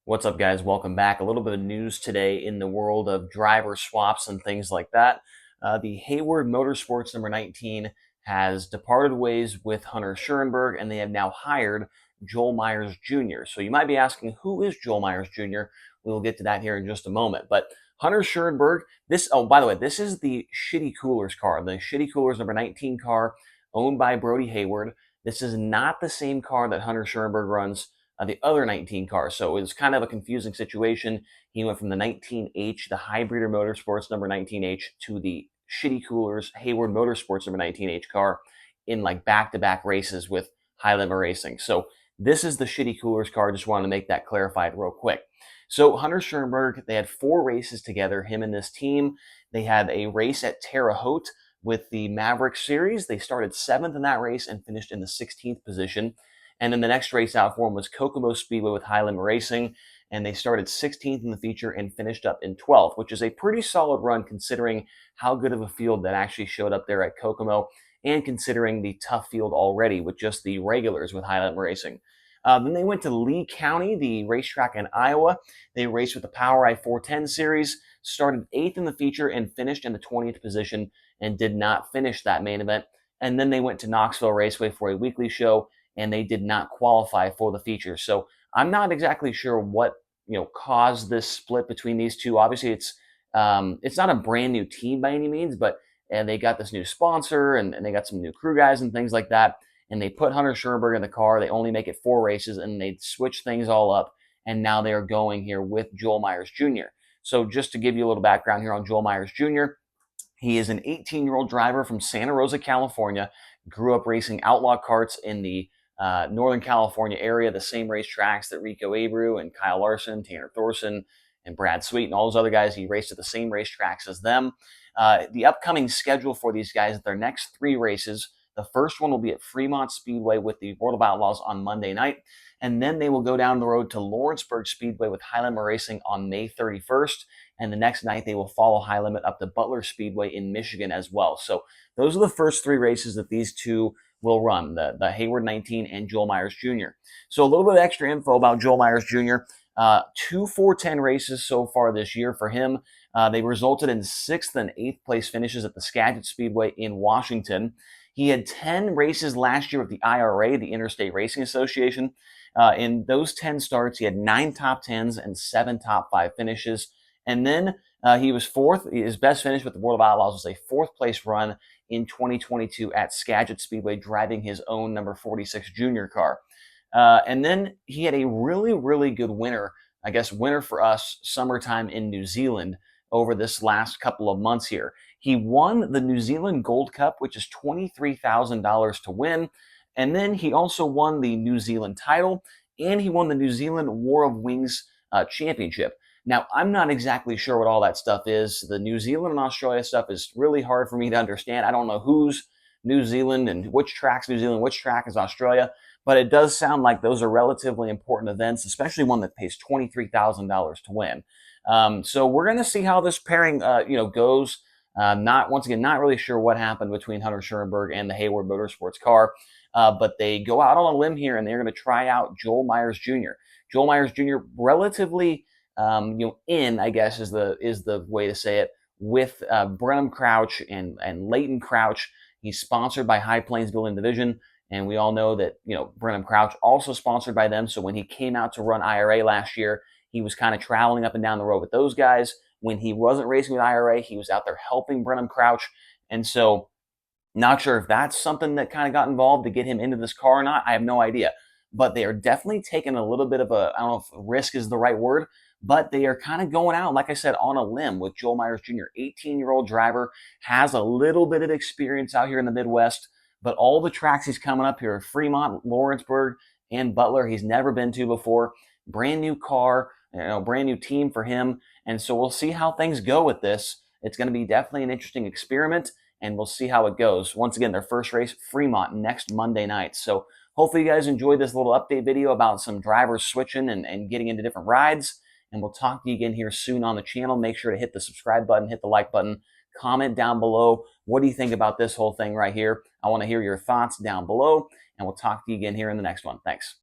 What's up, guys? Welcome back. A little bit of news today in the world of driver swaps and things like that. The Hayward Motorsports number 19 has departed ways with Hunter Schuerenberg, and they have now hired Joel Myers Jr. So you might be asking, who is Joel Myers Jr.? We will get to that here in just a moment. But Hunter Schuerenberg, by the way, this is the Shitty Coolers car, the Shitty Coolers number 19 car owned by Brody Hayward. This is not the same car that Hunter Schuerenberg runs, the other 19 cars. So it was kind of a confusing situation. He went from the 19H, the Hybrider Motorsports number 19H, to the Shitty Coolers Hayward Motorsports number 19H car in like back-to-back races with High Limit Racing. So this is the Shitty Coolers car. Just wanted to make that clarified real quick. So Hunter Schuerenberg, they had 4 races together, him and this team. They had a race at Terre Haute with the Maverick Series. They started 7th in that race and finished in the 16th position. And then the next race out for him was Kokomo Speedway with High Limit Racing, and they started 16th in the feature and finished up in 12th, which is a pretty solid run considering how good of a field that actually showed up there at Kokomo, and considering the tough field already with just the regulars with High Limit Racing. Then they went to Lee County, the racetrack in Iowa. They raced with the POWRi 410 series, started 8th in the feature and finished in the 20th position, and did not finish that main event. And then they went to Knoxville Raceway for a weekly show, and they did not qualify for the feature. So I'm not exactly sure what caused this split between these two. Obviously, it's not a brand new team by any means, but they got this new sponsor and they got some new crew guys and things like that. And they put Hunter Schuerenberg in the car. They only make it 4 races, and they switch things all up. And now they are going here with Joel Myers Jr. So just to give you a little background here on Joel Myers Jr., he is an 18-year-old driver from Santa Rosa, California. Grew up racing outlaw karts in the Northern California area, the same racetracks that Rico Abreu and Kyle Larson, Tanner Thorson, and Brad Sweet, and all those other guys. He raced at the same racetracks as them. The upcoming schedule for these guys, their next 3 races, the first one will be at Fremont Speedway with the World of Outlaws on Monday night, and then they will go down the road to Lawrenceburg Speedway with High Limit Racing on May 31st, and the next night they will follow High Limit up to Butler Speedway in Michigan as well. So those are the first 3 races that these two will run, the Hayward 19 and Joel Myers Jr. So a little bit of extra info about Joel Myers Jr. 2 410 races so far this year for him. They resulted in 6th and 8th place finishes at the Skagit Speedway in Washington. He had 10 races last year with the IRA, the Interstate Racing Association. In those 10 starts, he had 9 top 10s and 7 top 5 finishes. And then he was 4th. His best finish with the World of Outlaws was a 4th place run in 2022 at Skagit Speedway, driving his own number 46 junior car. And then he had a really, really good winter, I guess winter for us, summertime in New Zealand over this last couple of months here. He won the New Zealand Gold Cup, which is $23,000 to win. And then he also won the New Zealand title, and he won the New Zealand War of Wings championship. Now, I'm not exactly sure what all that stuff is. The New Zealand and Australia stuff is really hard for me to understand. I don't know who's New Zealand and which track's New Zealand, which track is Australia, but it does sound like those are relatively important events, especially one that pays $23,000 to win. So we're going to see how this pairing, goes. Not really sure what happened between Hunter Schuerenberg and the Hayward Motorsports car, but they go out on a limb here and they're going to try out Joel Myers Jr. Joel Myers Jr. relatively, I guess is the way to say it, with Brenham Crouch and Leighton Crouch. He's sponsored by High Plains Building Division, and we all know that Brenham Crouch also sponsored by them. So when he came out to run IRA last year, he was kind of traveling up and down the road with those guys. When he wasn't racing with IRA, he was out there helping Brenham Crouch. And so not sure if that's something that kind of got involved to get him into this car or not. I have no idea. But they are definitely taking a little bit of I don't know if risk is the right word, but they are kind of going out, like I said, on a limb with Joel Myers Jr., 18-year-old driver, has a little bit of experience out here in the Midwest, but all the tracks he's coming up here, Fremont, Lawrenceburg, and Butler, he's never been to before. Brand new car, brand new team for him. And so we'll see how things go with this. It's going to be definitely an interesting experiment, and we'll see how it goes. Once again, their first race, Fremont, next Monday night. So hopefully you guys enjoyed this little update video about some drivers switching and getting into different rides. And we'll talk to you again here soon on the channel. Make sure to hit the subscribe button, hit the like button, comment down below. What do you think about this whole thing right here? I want to hear your thoughts down below, and we'll talk to you again here in the next one. Thanks.